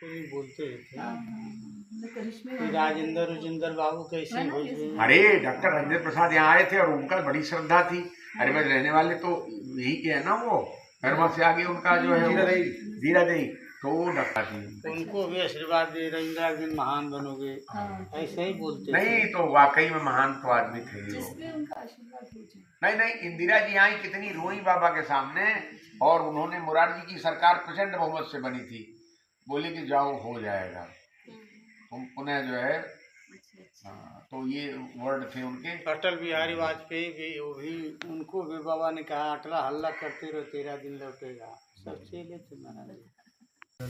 भोजपुरी बोलते थे करिश्मे कि राजेंद्र उजिंदर बाबू कैसे भोजपुरी। अरे डॉक्टर राजेंद्र प्रसाद यहाँ आए थे और उनका बड़ी श्रद्धा थी। अरे मैं रहने वाले तो यही के है ना, वो धर्मा से आगे उनका जो है जीरा देई, तो वो डॉक्टर थी। उनको भी आशीर्वाद दे रहे इंदिरा एक दिन महान बनोगे, ऐसे ही बोलते नहीं तो वाकई में महान तो आदमी थे वो। जिसमें उनका आशीर्वाद हो जाए। नहीं नहीं, इंदिरा जी आई कितनी रोई बाबा के सामने, और उन्होंने मुरारजी की सरकार प्रचंड बहुमत से बनी थी, बोले कि जाओ हो जाएगा तुम पुनः जो है। हाँ, तो ये वर्ड थे उनके। अटल बिहारी वाजपेयी भी, वो भी उनको भी बाबा ने कहा अटला हल्ला करते रहो 13 दिन लौटेगा। सब चेले थे महाराज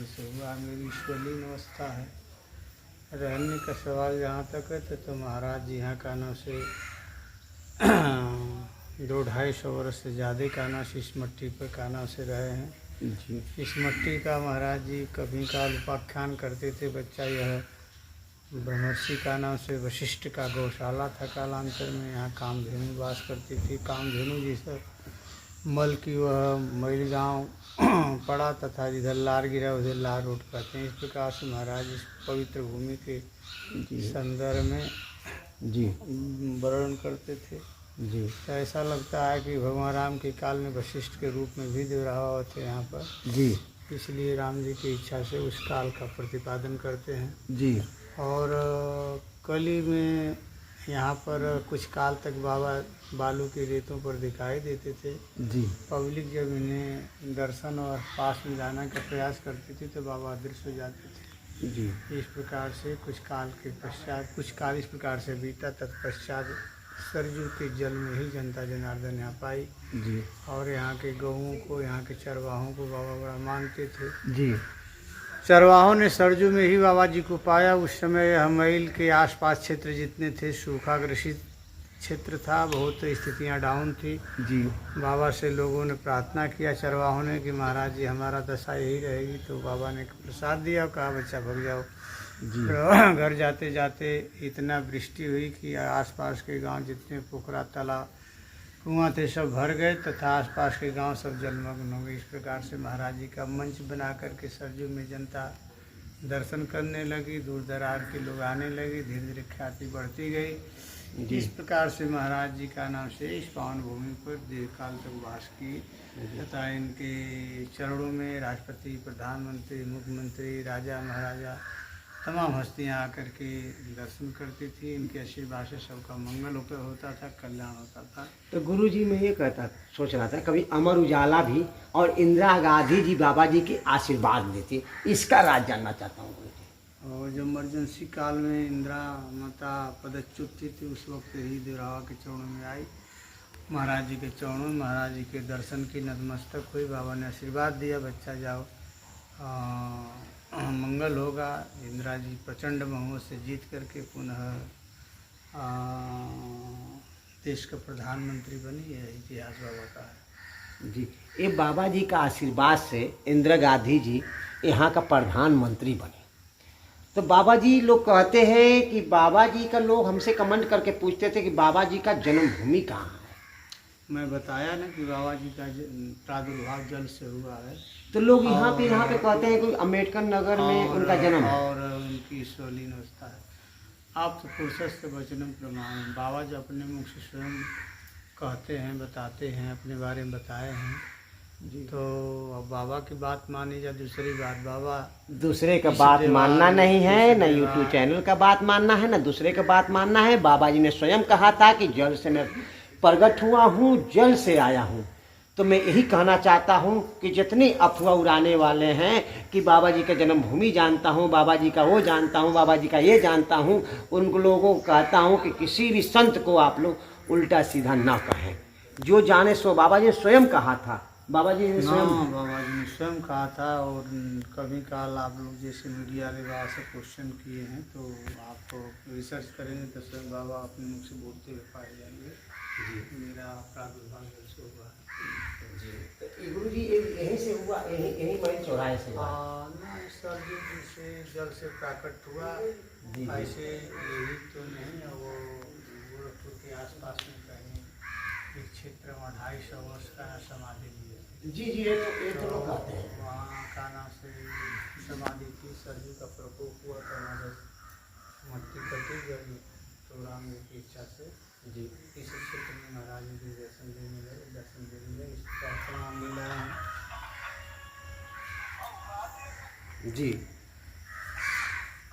से हुआ। मेरी ईश्वरीय अवस्था है। रहने का सवाल जहाँ तक है तो महाराज जी यहाँ कानों से 200-250 वर्ष से ज़्यादा काना से इस मट्टी पर काना से रहे हैं जी। इस मट्टी का महाराज जी कभी काल उपाख्यान करते थे। बच्चा यह ब्रह्मर्षि का नाम से वशिष्ठ का गौशाला था। कालांतर में यहाँ कामधेनु वास करती थी। कामधेनु जैसा मल की वह मैल गाँव पड़ा तथा जिधर लार गिरा उधर लार रोड कहते हैं। इस प्रकार से महाराज इस पवित्र भूमि के संदर्भ में जी वर्णन करते थे जी। तो ऐसा लगता है कि भगवान राम के काल में वशिष्ठ के रूप में भी दुर्भाव थे यहाँ पर जी। इसलिए राम जी की इच्छा से उस काल का प्रतिपादन करते हैं जी। और कली में यहाँ पर कुछ काल तक बाबा बालू के रेतों पर दिखाई देते थे जी। पब्लिक जब इन्हें दर्शन और पास में जाने का प्रयास करती थी तो बाबा अदृश्य हो जाते थे जी। इस प्रकार से कुछ काल के पश्चात कुछ काल इस प्रकार से बीता, तत्पश्चात सरजू के जल में ही जनता जनार्दन यहाँ पाई जी। और यहाँ के गऊओं को, यहाँ के चरवाहों को बाबा बड़ा मानते थे जी। चरवाहों ने सरजू में ही बाबा जी को पाया। उस समय हमैल के आसपास क्षेत्र जितने थे सूखाग्रसित क्षेत्र था, बहुत स्थितियाँ डाउन थी जी। बाबा से लोगों ने प्रार्थना किया चरवाहों ने कि महाराज जी हमारा दशा यही रहेगी। तो बाबा ने प्रसाद दिया और कहा बच्चा भग जाओ जी। घर जाते जाते इतना वृष्टि हुई कि आसपास के गांव जितने पोखरा तालाब कुआं थे सब भर गए तथा आसपास के गांव सब जलमग्न हो गए। इस प्रकार से महाराज जी का मंच बना करके सरजू में जनता दर्शन करने लगी, दूर दराज के लोग आने लगे, धीरे धीरे ख्याति बढ़ती गई। इस प्रकार से महाराज जी का नाम से इस पावन भूमि पर दीर्घकाल तक वास की तथा इनके चरणों में राष्ट्रपति, प्रधानमंत्री, मुख्यमंत्री, राजा महाराजा तमाम हस्तियाँ आकर के दर्शन करती थी। इनके आशीर्वाद से सबका मंगल होता था, कल्याण होता था। तो गुरुजी मैं ये सोच रहा था कभी अमर उजाला भी और इंदिरा गांधी जी बाबा जी के आशीर्वाद लेते, इसका राज जानना चाहता हूँ। और जब इमरजेंसी काल में इंदिरा माता पदच्युत थी उस वक्त ही देवरावा के चरणों में आई, महाराज जी के चरणों में महाराज जी के दर्शन की नतमस्तक हुई। बाबा ने आशीर्वाद दिया बच्चा जाओ मंगल होगा। इंदिरा जी प्रचंड बहुमत से जीत करके पुनः देश का प्रधानमंत्री बनी। यह इतिहास बाबा का है जी। ये बाबा जी का आशीर्वाद से इंदिरा गांधी जी यहाँ का प्रधानमंत्री बने। तो बाबा जी लोग कहते हैं कि बाबा जी का लोग हमसे कमेंट करके पूछते थे कि बाबा जी का जन्मभूमि कहाँ है। मैं बताया ना कि बाबा जी का प्रादुर्भाव जल से हुआ है। तो लोग यहाँ पे कहते हैं कि अम्बेडकर नगर में उनका जन्म है और उनकी ईश्वरीय अवस्था है। आप तो फुर्सत से वचनम प्रमाण हैं। बाबा जी अपने मुख से स्वयं कहते हैं, बताते हैं, अपने बारे में बताए हैं जी। तो अब बाबा की बात मानी या दूसरी बात, बाबा दूसरे का बात मानना नहीं है, न यूट्यूब चैनल का बात मानना है, न दूसरे का बात मानना है। बाबा जी ने स्वयं कहा था कि जल से मैं प्रकट हुआ हूँ, जल से आया हूँ। तो मैं यही कहना चाहता हूँ कि जितने अफवाह उड़ाने वाले हैं कि बाबा जी का जन्मभूमि जानता हूँ, बाबा जी का वो जानता हूँ, बाबा जी का ये जानता हूँ, उन लोगों को कहता हूँ कि किसी भी संत को आप लोग उल्टा सीधा ना कहें। जो जाने सो बाबा जी ने स्वयं कहा था। बाबा जी ने स्वयं कहा था। और कभी काल आप लोग जैसे मीडिया वाले बाबा से क्वेश्चन किए हैं तो आप रिसर्च करेंगे तो स्वयं बाबा अपने मुख से बोलते हुए पाए जाएंगे जी। मेरा प्रादुर्भाव जल से हुआ जी। तो गुरु जी यहीं से हुआ, यहीं बड़े चौराहे से हुआ ना, सरजू जी से जल से प्राकट हुआ ऐसे यही तो नहीं है। वो गोरखपुर के आसपास में कहीं एक क्षेत्र में 250 वर्ष का समाधि ली है जी जी। ये तो लोग कहते हैं वहाँ का नाम से समाधि थी, सरजू का प्रकोप हुआ था, वहाँ से मट्टी कटी गई, तो राम जी की इच्छा से जी इस क्षेत्र में महाराज जी दर्शन देने लगे। इस प्रकार तमाम लीलाएं हैं। जी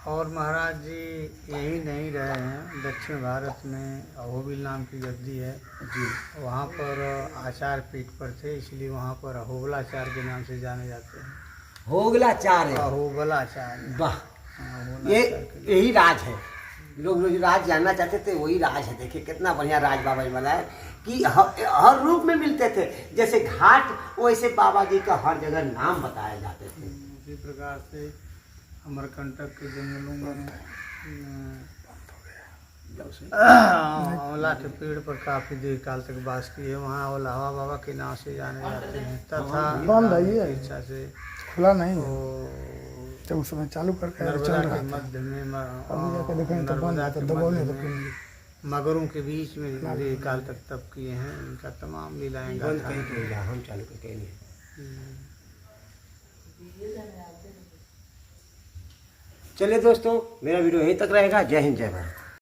और महाराज जी यही नहीं रहे हैं, दक्षिण भारत में अहोबिल नाम की गद्दी है जी वहाँ पर आचार पीठ पर थे, इसलिए वहाँ पर अहोबलाचार के नाम से जाने जाते हैं। होगलाचार्य, अहोबलाचार्य, वाह, अहोबलाचार ये के यही राज है। लोग जो राज जानना चाहते थे वही राज है। देखिए कितना बढ़िया राज बाबा जी बनाए कि हर रूप में मिलते थे। जैसे घाट वैसे बाबा जी का हर जगह नाम बताए जाते थे। उसी प्रकार से अमरकंटक के जंगलों में आंवला के पेड़ पर काफी देर काल तक वास किए। वहाँ ओलावा बाबा के नाम से जाने जाते हैं तथा बंद है ये। इच्छा से खुला नहीं है, वो जब उस समय चालू करके चल नर्मदा रहा के था। मध्य में अभी जाके देखें तो बंद नर्मदा है, तो के दबाव नहीं मध्य तो में मगरों के बीच में देर काल तक तप किए हैं। इनका तमाम लीलाएं बंद गाथा कहीं तो जा, हम चालू करके नहीं। चलिए दोस्तों, मेरा वीडियो यहीं तक रहेगा। जय हिंद, जय भारत।